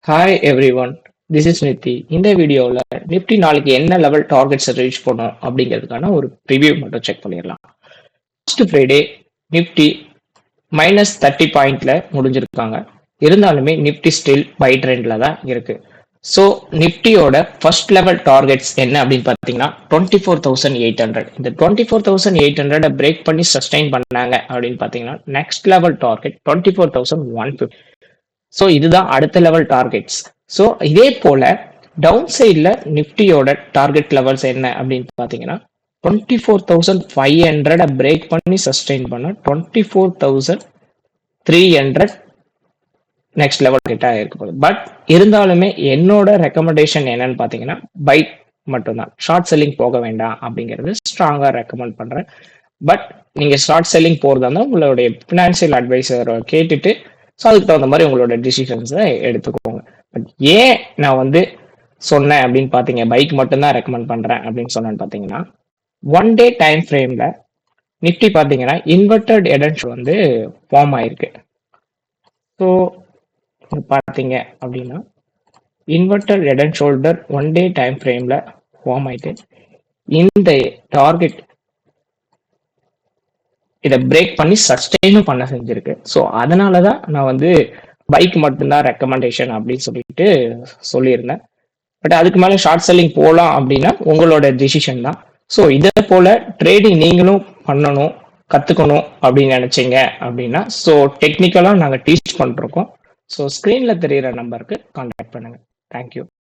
Hi every one, this is NITI. இந்த வீடியோவில் Nifty நாளைக்கு என்ன லெவல் டார்கெட்ஸை ரீச் பண்ணும் அப்படிங்கிறதுக்கான ஒரு ரிவ்யூ மட்டும் செக் பண்ணிடலாம். ஃபர்ஸ்ட் ஃப்ரைடே நிஃப்டி -30 பாயிண்ட்ல முடிஞ்சிருக்காங்க. இருந்தாலுமே நிஃப்டி ஸ்டில் பை ட்ரெண்ட்ல தான் இருக்கு. ஸோ நிஃப்டியோட ஃபர்ஸ்ட் லெவல் டார்கெட்ஸ் என்ன அப்படின்னு பார்த்தீங்கன்னா 24,800. இந்த 24,800 பிரேக் பண்ணி சஸ்டைன் பண்ணாங்க அப்படின்னு பார்த்தீங்கன்னா நெக்ஸ்ட் லெவல் டார்கெட் 24,150. ஸோ இதுதான் அடுத்த லெவல் டார்கெட்ஸ். ஸோ இதே போல டவுன் சைடில் நிஃப்டியோட டார்கெட் லெவல்ஸ் என்ன அப்படின்னு பார்த்தீங்கன்னா 24,500 பிரேக் பண்ணி சஸ்டெயின் பண்ண 24,300 நெக்ஸ்ட் லெவல் கிட்ட இருக்க போகுது. பட் இருந்தாலுமே என்னோட ரெக்கமெண்டேஷன் என்னன்னு பார்த்தீங்கன்னா பை மட்டும்தான், ஷார்ட் செல்லிங் போக வேண்டாம் அப்படிங்கிறது ஸ்ட்ராங்காக ரெக்கமெண்ட் பண்ணுறேன். பட் நீங்கள் ஷார்ட் செல்லிங் போகிறதா இருந்தால் உங்களுடைய ஃபினான்சியல் அட்வைசரை கேட்டுட்டு ஸோ அதுக்கு தகுந்த மாதிரி உங்களோட டிசிஷன்ஸை எடுத்துக்கோங்க. பட் ஏன் நான் சொன்னேன் அப்படின்னு பார்த்தீங்க பைக் மட்டும்தான் ரெக்கமெண்ட் பண்ணுறேன் அப்படின்னு சொன்னேன்னு பார்த்தீங்கன்னா, ஒன் டே டைம் ஃப்ரேமில் நிஃப்டி பார்த்தீங்கன்னா இன்வெர்டட் எடன்ஸ் ஃபார்ம் ஆயிருக்கு. ஸோ பார்த்தீங்க அப்படின்னா inverted head and shoulder one day time ஃப்ரேமில் ஃபார்ம் ஆயிட்டு இந்த டார்கெட் இதை பிரேக் பண்ணி சஸ்டெயினும் பண்ண செஞ்சிருக்கு. ஸோ அதனால தான் நான் பைக் மட்டும்தான் ரெக்கமெண்டேஷன் அப்படின்னு சொல்லியிருந்தேன். பட் அதுக்கு மேலே ஷார்ட் செல்லிங் போகலாம் அப்படின்னா உங்களோட டிசிஷன் தான். ஸோ இதே போல ட்ரேடிங் நீங்களும் பண்ணணும், கற்றுக்கணும் அப்படின்னு நினைச்சீங்க அப்படின்னா ஸோ டெக்னிக்கலாக நாங்கள் டீச் பண்ணிருக்கோம். ஸோ ஸ்க்ரீனில் தெரிகிற நம்பருக்கு கான்டாக்ட் பண்ணுங்கள். தேங்க்யூ.